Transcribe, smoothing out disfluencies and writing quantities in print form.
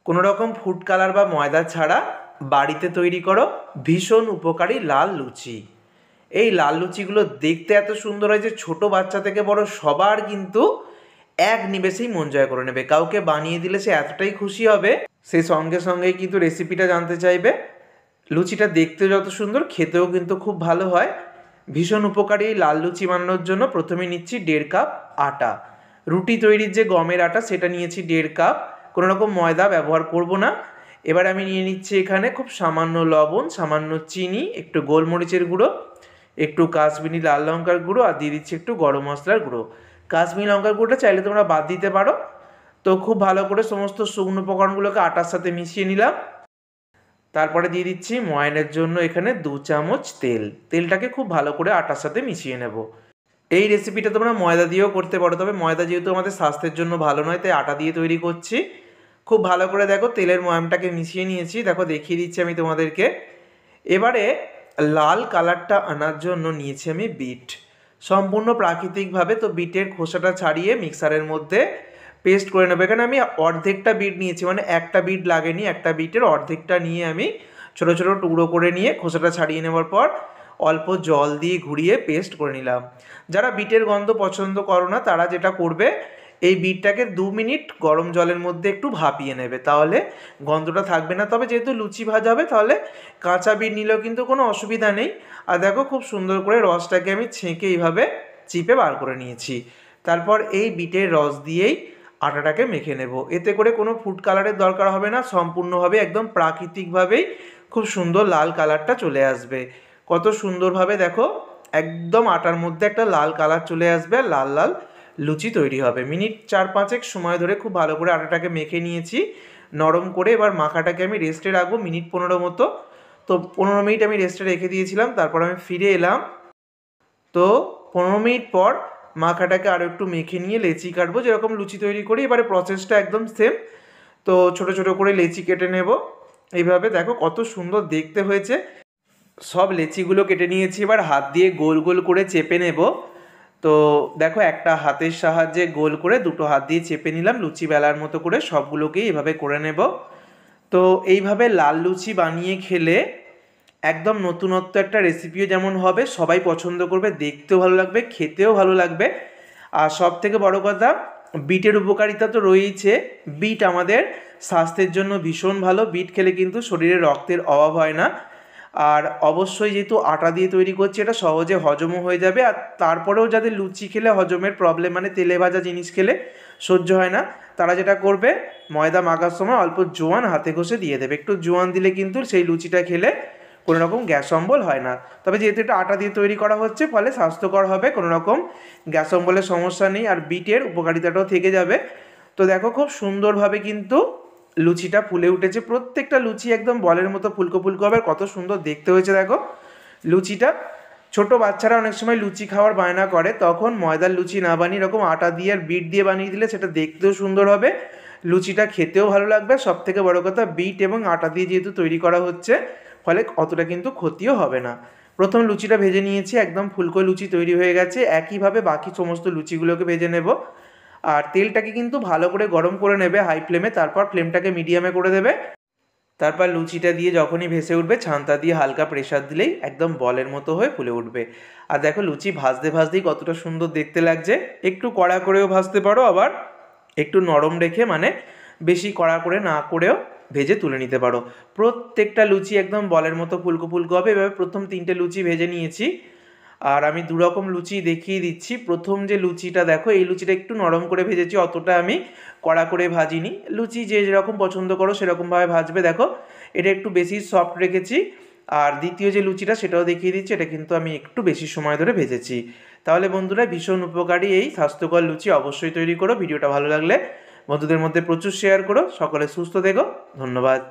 কোনো রকম food colour বা ময়দা ছাড়া বাড়িতে তৈরি করো ভীষণ উপকারী লাল লুচি। এই লাল লুচিগুলো দেখতে এত সুন্দর হয় যে ছোটো বাচ্চা থেকে বড় সবার কিন্তু এক নিমেষেই মন জয় করে নেবে। কাউকে বানিয়ে দিলে সে এতটাই খুশি হবে, সে সঙ্গে সঙ্গেই কিন্তু রেসিপিটা জানতে চাইবে। লুচিটা দেখতে যত সুন্দর, খেতেও কিন্তু খুব ভালো হয়। ভীষণ উপকারী এই লাল লুচি বানানোর জন্য প্রথমে নিচ্ছি 1.5 কাপ আটা। রুটি তৈরির যে গমের আটা সেটা নিয়েছি 1.5 কাপ, কোনো রকম ময়দা ব্যবহার করব না। এবার আমি নিয়ে নিচ্ছি এখানে খুব সামান্য লবণ, সামান্য চিনি, একটু গোলমরিচের গুঁড়ো, একটু কাশ্মীরি লাল লঙ্কার গুঁড়ো, আর দিয়ে দিচ্ছি একটু গরম মশলার গুঁড়ো। কাশ্মীরি লঙ্কার গুঁড়োটা চাইলে তোমরা বাদ দিতে পারো। তো খুব ভালো করে সমস্ত শুকনো উপকরণগুলোকে আটার সাথে মিশিয়ে নিলাম। তারপরে দিয়ে দিচ্ছি ময়ানের জন্য এখানে 2 চামচ তেল। তেলটাকে খুব ভালো করে আটার সাথে মিশিয়ে নেব। এই রেসিপিটা তোমরা ময়দা দিয়েও করতে পারো, তবে ময়দা যেহেতু আমাদের স্বাস্থ্যের জন্য ভালো নয়, তাই আটা দিয়ে তৈরি করছি। খুব ভালো করে দেখো তেলের ময়ামটাকে মিশিয়ে নিয়েছি, দেখো দেখিয়ে দিচ্ছি আমি তোমাদেরকে। এবারে লাল কালারটা আনার জন্য নিয়েছি আমি বিট, সম্পূর্ণ প্রাকৃতিকভাবে। তো বিটের খোসাটা ছাড়িয়ে মিক্সারের মধ্যে পেস্ট করে নেবো। এখানে আমি অর্ধেকটা বিট নিয়েছি, মানে একটা বিট লাগেনি, একটা বিটের অর্ধেকটা নিয়ে আমি ছোটো ছোটো টুকরো করে নিয়ে খোসাটা ছাড়িয়ে নেওয়ার পর অল্প জল দিয়ে ঘুরিয়ে পেস্ট করে নিলাম। যারা বিটের গন্ধ পছন্দ করো না তারা যেটা করবে, এই বিটটাকে 2 মিনিট গরম জলের মধ্যে একটু ভাপিয়ে নেবে, তাহলে গন্ধটা থাকবে না। তবে যেহেতু লুচি ভাজা হবে, তাহলে কাঁচা বিট নিলেও কিন্তু কোনো অসুবিধা নেই। আর দেখো খুব সুন্দর করে রসটাকে আমি ছেঁকে এইভাবে চিপে বার করে নিয়েছি। তারপর এই বিটের রস দিয়েই আটাটাকে মেখে নেব। এতে করে কোনো ফুড কালারের দরকার হবে না, সম্পূর্ণভাবে একদম প্রাকৃতিকভাবেই খুব সুন্দর লাল কালারটা চলে আসবে। কত সুন্দরভাবে দেখো একদম আটার মধ্যে একটা লাল কালার চলে আসবে, আর লাল লাল লুচি তৈরি হবে। মিনিট 4-5 সময় ধরে খুব ভালো করে আটাটাকে মেখে নিয়েছি নরম করে। এবার মাখাটাকে আমি রেস্টে রাখবো মিনিট 15 মতো। তো 15 মিনিট আমি রেস্টে রেখে দিয়েছিলাম, তারপর আমি ফিরে এলাম। তো 15 মিনিট পর মাখাটাকে আরও একটু মেখে নিয়ে লেচি কাটবো, যেরকম লুচি তৈরি করি। এবারে প্রসেসটা একদম সেম। তো ছোট ছোট করে লেচি কেটে নেব। এইভাবে দেখো কত সুন্দর দেখতে হয়েছে। সব লেচিগুলো কেটে নিয়েছি, এবার হাত দিয়ে গোল গোল করে চেপে নেব। তো দেখো একটা হাতের সাহায্যে গোল করে দুটো হাত দিয়ে চেপে নিলাম লুচি বেলার মতো করে, সবগুলোকেই এভাবে করে নেব। তো এইভাবে লাল লুচি বানিয়ে খেলে একদম নতুনত্ব একটা রেসিপিও যেমন হবে, সবাই পছন্দ করবে, দেখতেও ভালো লাগবে, খেতেও ভালো লাগবে। আর সব থেকে বড় কথা, বিটের উপকারিতা তো রয়েইছে। বিট আমাদের স্বাস্থ্যের জন্য ভীষণ ভালো। বিট খেলে কিন্তু শরীরে রক্তের অভাব হয় না। আর অবশ্যই যেহেতু আটা দিয়ে তৈরি করছি, এটা সহজে হজমও হয়ে যাবে। আর তারপরেও যাদের লুচি খেলে হজমের প্রবলেম, মানে তেলে ভাজা জিনিস খেলে সহ্য হয় না, তারা যেটা করবে, ময়দা মাখার সময় অল্প জোয়ান হাতে ঘষে দিয়ে দেবে। একটু জোয়ান দিলে কিন্তু সেই লুচিটা খেলে কোনো রকম গ্যাস অম্বল হয় না। তবে যেহেতু এটা আটা দিয়ে তৈরি করা হচ্ছে, ফলে স্বাস্থ্যকর হবে, কোনো রকম গ্যাস অম্বলের সমস্যা নেই, আর বিটের উপকারিতাটাও থেকে যাবে। তো দেখো খুব সুন্দরভাবে কিন্তু লুচিটা ফুলে উঠেছে। প্রত্যেকটা লুচি একদম বলের মতো ফুলকো ফুলকো হবে, কত সুন্দর দেখতে হয়েছে দেখো লুচিটা। ছোট বাচ্চারা অনেক সময় লুচি খাওয়ার বায়না করে, তখন ময়দার লুচি না বানিয়ে এরকম আটা দিয়ে আর বিট দিয়ে বানিয়ে দিলে সেটা দেখতেও সুন্দর হবে, লুচিটা খেতেও ভালো লাগবে। সব থেকে বড় কথা, বিট এবং আটা দিয়ে যেহেতু তৈরি করা হচ্ছে, ফলে অতটা কিন্তু ক্ষতিও হবে না। প্রথম লুচিটা ভেজে নিয়েছি, একদম ফুলকো লুচি তৈরি হয়ে গেছে। একইভাবে বাকি সমস্ত লুচিগুলোকে ভেজে নেব। আর তেলটাকে কিন্তু ভালো করে গরম করে নেবে হাই ফ্লেমে, তারপর ফ্লেমটাকে মিডিয়ামে করে দেবে। তারপর লুচিটা দিয়ে যখনই ভেসে উঠবে, ছান্তা দিয়ে হালকা প্রেসার দিলেই একদম বলের মতো হয়ে ফুলে উঠবে। আর দেখো লুচি ভাজতে ভাজতেই কতটা সুন্দর দেখতে লাগছে। একটু কড়া করেও ভাজতে পারো, আবার একটু নরম রেখে, মানে বেশি কড়া করে না করেও ভেজে তুলে নিতে পারো। প্রত্যেকটা লুচি একদম বলের মতো ফুলকো ফুলকো হবে। এভাবে প্রথম 3টে লুচি ভেজে নিয়েছি, আর আমি 2 রকম লুচি দেখিয়ে দিচ্ছি। প্রথম যে লুচিটা দেখো, এই লুচিটা একটু নরম করে ভেজেছি, অতটা আমি কড়া করে ভাজিনি। লুচি যে যেরকম পছন্দ করো সেরকমভাবে ভাজবে। দেখো এটা একটু বেশি সফট রেখেছি। আর দ্বিতীয় যে লুচিটা সেটাও দেখিয়ে দিচ্ছি, এটা কিন্তু আমি একটু বেশি সময় ধরে ভেজেছি। তাহলে বন্ধুরা, ভীষণ উপকারী এই স্বাস্থ্যকর লুচি অবশ্যই তৈরি করো। ভিডিওটা ভালো লাগলে বন্ধুদের মধ্যে প্রচুর শেয়ার করো। সকলে সুস্থ থেকো, ধন্যবাদ।